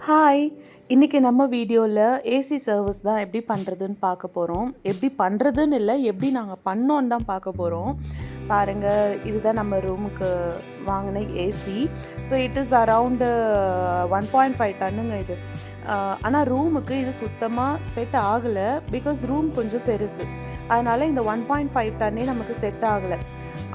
Hi! இன்னைக்கு நம்ம வீடியோல ஏசி சர்வீஸ் தான் எப்படி பண்ணுறதுன்னு பார்க்க போகிறோம். எப்படி பண்ணுறதுன்னு இல்லை, எப்படி நாங்கள் பண்ணோன்னு தான் பார்க்க போகிறோம். பாருங்க, இதுதான் நம்ம ரூமுக்கு வாங்கின AC. So it is around 1.5 டன்னுங்க இது. ஆனால் ரூமுக்கு இது சுத்தமாக செட் ஆகலை. பிகாஸ் ரூம் கொஞ்சம் பெருசு. அதனால் இந்த 1.5 டன்னே நமக்கு செட் ஆகலை.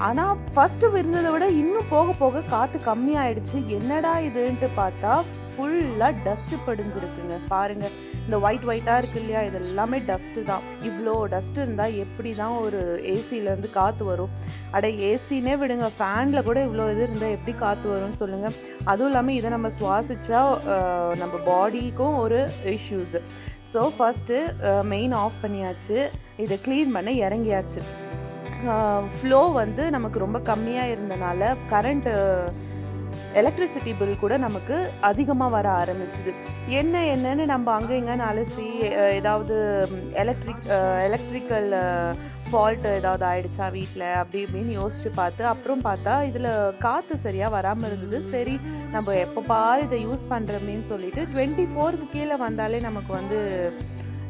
ஆனால் ஃபஸ்ட்டு இருந்ததை விட இன்னும் போக போக காற்று கம்மியாயிடுச்சு. என்னடா இதுன்ட்டு பார்த்தா ஃபுல்லாக டஸ்ட்டு படிஞ்சிருக்குங்க. பாருங்கள், இந்த ஒயிட்டாக இருக்கு இல்லையா, இது எல்லாமே டஸ்ட்டு தான். இவ்வளோ டஸ்ட் இருந்தால் எப்படி தான் ஒரு ஏசியிலேருந்து காற்று வரும்? அட ஏசினே விடுங்க, ஃபேனில் கூட இவ்வளோ இது இருந்தால் எப்படி காற்று வரும்னு சொல்லுங்கள். அதுவும் இல்லாமல் இதை நம்ம சுவாசித்தா நம்ம பாடிக்கும் ஒரு issues. So first main off பண்ணியாச்சு, இதை க்ளீன் பண்ண இறங்கியாச்சு. ஃப்ளோ வந்து நமக்கு ரொம்ப கம்மியாக இருந்தனால கரண்ட்டு எலக்ட்ரிசிட்டி பில் கூட நமக்கு அதிகமாக வர ஆரம்பிச்சுது. என்னன்னு நம்ம அங்கே இங்கேன்னு அலசி ஏதாவது எலக்ட்ரிக்கல் ஃபால்ட்டு ஏதாவது ஆயிடுச்சா வீட்டில் அப்படி இப்படின்னு யோசிச்சு பார்த்து அப்புறம் பார்த்தா இதில் காற்று சரியாக வராமல் இருந்தது. சரி, நம்ம எப்போ பாரு இதை யூஸ் பண்ணுறோமேன்னு சொல்லிட்டு 24க்கு கீழே வந்தாலே நமக்கு வந்து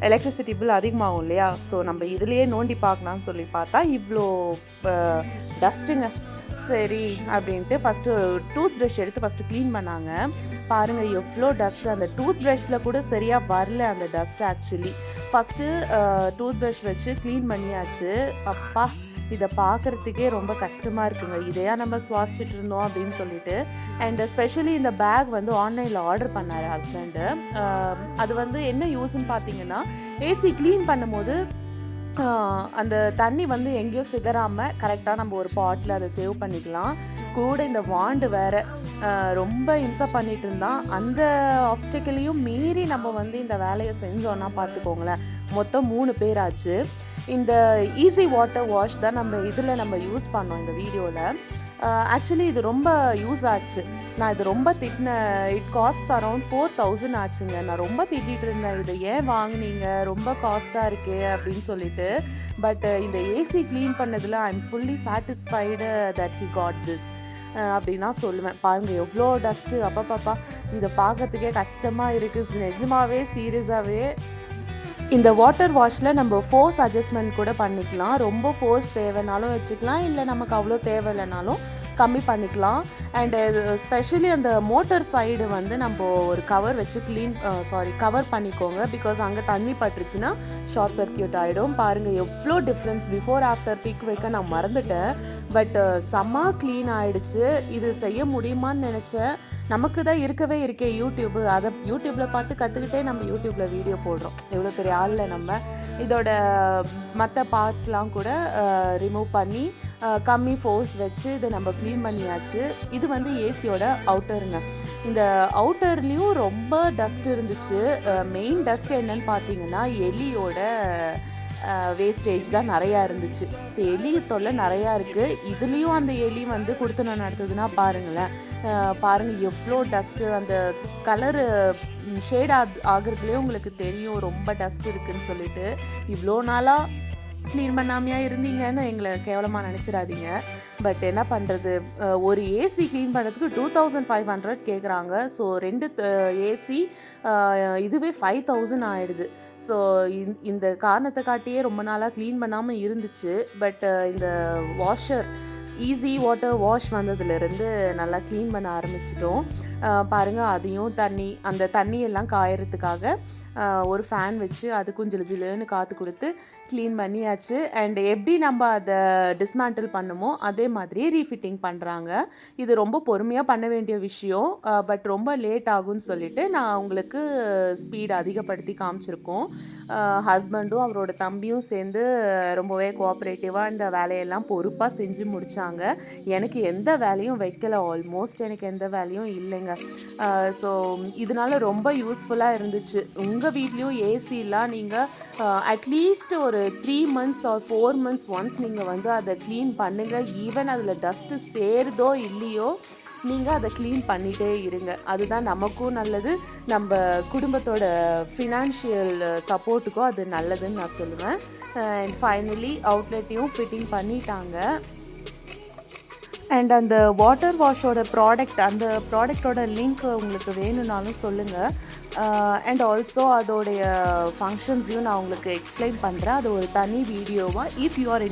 எலக்ட்ரிசிட்டி பில் அதிகமாகும் இல்லையா. ஸோ நம்ம இதுலேயே நோண்டி பார்க்கலான்னு சொல்லி பார்த்தா இவ்வளோ டஸ்ட்டுங்க. சரி அப்படின்ட்டு ஃபஸ்ட்டு டூத் ப்ரஷ் எடுத்து ஃபஸ்ட்டு க்ளீன் பண்ணாங்க. பாருங்கள் எவ்வளோ டஸ்ட்டு, அந்த டூத் ப்ரஷ்ஷில் கூட சரியாக வரல அந்த dust. Actually first tooth brush வச்சு க்ளீன் பண்ணியாச்சு. அப்பா, இதை பார்க்குறதுக்கே ரொம்ப கஷ்டமாக இருக்குங்க. இதையா நம்ம சுவாசிச்சுட்டு இருந்தோம் அப்படின்னு சொல்லிட்டு. அண்ட் ஸ்பெஷலி இந்த பேக் வந்து ஆன்லைனில் ஆர்டர் பண்ணார் ஹஸ்பண்டு. அது வந்து என்ன யூஸ்ன்னு பார்த்தீங்கன்னா, ஏசி க்ளீன் பண்ணும்போது அந்த தண்ணி வந்து எங்கேயோ சிதறாமல் கரெக்டாக நம்ம ஒரு பாட்டில் அதை சேவ் பண்ணிக்கலாம். கூட இந்த வாண்டு வேறு ரொம்ப இம்சை பண்ணிட்டு இருந்தான். அந்த ஆப்ஸ்டிக்கலையும் மீறி நம்ம வந்து இந்த வேலையை செஞ்சோன்னா பார்த்துக்கோங்களேன், மொத்தம் 3 பேர் ஆச்சு. இந்த ஈஸி வாட்டர் வாஷ் தான் நம்ம யூஸ் பண்ணோம் இந்த வீடியோவில். ஆக்சுவலி இது ரொம்ப யூஸ் ஆச்சு. நான் இது ரொம்ப திட்டினேன். இட் காஸ்ட் அரவுண்ட் 4000 ஆச்சுங்க. நான் ரொம்ப திட்டிகிட்டு இருந்தேன், இதை ஏன் வாங்கினீங்க, ரொம்ப காஸ்ட்டாக இருக்கே அப்படின்னு சொல்லிட்டு. பட் இந்த ஏசி க்ளீன் பண்ணதில் I am fully satisfied that he got this அப்படின்னு தான் சொல்லுவேன். பாருங்கள் எவ்வளோ டஸ்ட்டு, அப்பப்பா இதை பார்க்கறதுக்கே கஷ்டமாக இருக்குது நிஜமாவே, சீரியஸாகவே. இந்த வாட்டர் வாஷில் நம்ம ஃபோர்ஸ் அட்ஜஸ்ட்மெண்ட் கூட பண்ணிக்கலாம். ரொம்ப ஃபோர்ஸ் தேவைனாலும் வச்சுக்கலாம், இல்லை நமக்கு அவ்வளோ தேவையில்லைனாலும் கம்மி பண்ணிக்கலாம். அண்டு ஸ்பெஷலி அந்த மோட்டர் சைடு வந்து நம்ம ஒரு கவர் வச்சு கவர் பண்ணிக்கோங்க. பிகாஸ் அங்கே தண்ணி பட்டுருச்சுன்னா ஷார்ட் சர்க்கியூட் ஆகிடும். பாருங்கள் எவ்வளோ டிஃப்ரென்ஸ், பிஃபோர் ஆஃப்டர் பிக் வைக்க நான் மறந்துட்டேன். பட் செம்ம க்ளீன் ஆகிடுச்சு. இது செய்ய முடியுமான்னு நினச்சேன். நமக்கு தான் இருக்கே யூடியூப்பு. அதை யூடியூப்பில் பார்த்து கற்றுக்கிட்டே நம்ம யூடியூப்பில் வீடியோ போடுறோம். எவ்வளோ பெரிய ஆளில் நம்ம இதோட மற்ற பார்ட்ஸ்லாம் கூட ரிமூவ் பண்ணி கம்மி ஃபோர்ஸ் வச்சு இதை நம்ம க்ளீன் பண்ணியாச்சு. இது வந்து ஏசியோட அவுட்டருங்க. இந்த அவுட்டர்லேயும் ரொம்ப டஸ்ட் இருந்துச்சு. மெயின் டஸ்ட் என்னன்னு பார்த்தீங்கன்னா எலியோட வேஸ்டேஜ் தான் நிறையா இருந்துச்சு. ஸோ எலி தொல்லை நிறையா இருக்குது. இதுலேயும் அந்த எலி வந்து கொடுத்து நான் நடத்துதுன்னா பாருங்களேன். பாருங்கள் எவ்வளோ டஸ்ட்டு, அந்த கலரு ஷேட் ஆகிறதுலேயே உங்களுக்கு தெரியும் ரொம்ப டஸ்ட் இருக்குதுன்னு சொல்லிட்டு. இவ்வளோ நாளாக க்ளீன் பண்ணாமையா இருந்தீங்கன்னு எங்களை கேவலமாக நினச்சிடாதீங்க. பட் என்ன பண்ணுறது, ஒரு ஏசி க்ளீன் பண்ணுறதுக்கு 2500 கேட்குறாங்க. ஸோ 2 ஏசி இதுவே 5000 ஆகிடுது. ஸோ இந்த காரணத்தை காட்டியே ரொம்ப நாளாக க்ளீன் பண்ணாமல் இருந்துச்சு. பட் இந்த வாஷர் ஈஸி வாட்டர் வாஷ் வந்ததுலேருந்து நல்லா க்ளீன் பண்ண ஆரம்பிச்சிட்டோம். பாருங்கள், அதையும் அந்த தண்ணியெல்லாம் காயறதுக்காக ஒரு ஃபேன் வச்சு அதுக்கும் ஜிலுன்னு காற்று கொடுத்து க்ளீன் பண்ணியாச்சு. அண்ட் எப்படி நம்ம அதை டிஸ்மேண்டில் பண்ணுமோ அதே மாதிரியே ரீஃபிட்டிங் பண்ணுறாங்க. இது ரொம்ப பொறுமையாக பண்ண வேண்டிய விஷயம். பட் ரொம்ப லேட் ஆகும்னு சொல்லிட்டு நான் உங்களுக்கு ஸ்பீட் அதிகப்படுத்தி காமிச்சிருக்கோம். ஹஸ்பண்டும் அவரோட தம்பியும் சேர்ந்து ரொம்பவே கோஆப்ரேட்டிவாக இந்த வேலையெல்லாம் பொறுப்பாக செஞ்சு முடித்தாங்க. எனக்கு எந்த வேலையும் வைக்கல, ஆல்மோஸ்ட் எனக்கு எந்த வேலையும் இல்லைங்க. ஸோ இதனால ரொம்ப யூஸ்ஃபுல்லாக இருந்துச்சு. உங்கள் வீட்லேயும் ஏசிலாம் நீங்கள் அட்லீஸ்ட் ஒரு 3 months or 4 months ஒன்ஸ் நீங்கள் வந்து அதை க்ளீன் பண்ணுங்கள். ஈவன் அதில் டஸ்ட்டு சேருதோ இல்லையோ நீங்கள் அதை க்ளீன் பண்ணிகிட்டே இருங்க. அதுதான் நமக்கும் நல்லது, நம்ம குடும்பத்தோட ஃபினான்ஷியல் சப்போர்ட்டுக்கும் அது நல்லதுன்னு நான் சொல்லுவேன். அண்ட் ஃபைனலி அவுட்லெட்டையும் ஃபிட்டிங் பண்ணிட்டாங்க. அண்ட் அந்த வாட்டர் வாஷோட அந்த ப்ராடக்ட்டோட லிங்க் உங்களுக்கு வேணும்னாலும் சொல்லுங்கள். அண்ட் ஆல்சோ அதோடைய ஃபங்க்ஷன்ஸையும் நான் உங்களுக்கு எக்ஸ்பிளைன் பண்ணுறேன். அது ஒரு தனி வீடியோவாக இஃப் யூ ஆர்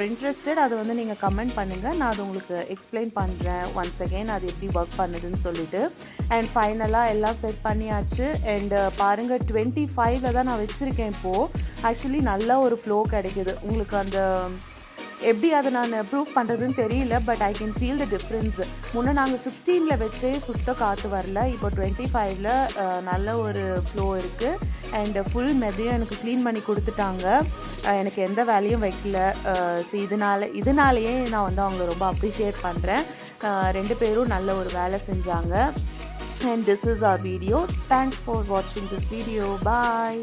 இன்ட்ரெஸ்டட் அதை வந்து நீங்கள் கமெண்ட் பண்ணுங்கள். நான் அது உங்களுக்கு எக்ஸ்பிளைன் பண்ணுறேன் ஒன்ஸ் அகெயின் அது எப்படி ஒர்க் பண்ணுதுன்னு சொல்லிட்டு. அண்ட் ஃபைனலாக எல்லாம் செட் பண்ணியாச்சு. அண்ட் பாருங்கள் 25ல் தான் நான் வச்சுருக்கேன் இப்போது. ஆக்சுவலி நல்ல ஒரு ஃப்ளோ கிடைக்குது உங்களுக்கு. அந்த எப்படி அதை நான் ப்ரூவ் பண்ணுறதுன்னு தெரியல, but I can feel the difference. முன்னே நாங்கள் 16ல் வச்சே சுத்த காற்று வரல, இப்போ 25ல் நல்ல ஒரு ஃப்ளோ இருக்குது. அண்டு ஃபுல் மெதையும் எனக்கு க்ளீன் பண்ணி கொடுத்துட்டாங்க. எனக்கு எந்த வேலையும் வைக்கல. ஸோ இதனாலேயே நான் வந்து அவங்கள ரொம்ப அப்ரிஷியேட் பண்ணுறேன். 2 பேரும் நல்ல ஒரு வேலை செஞ்சாங்க. And this is our video. Thanks for வாட்சிங் திஸ் வீடியோ. பாய்.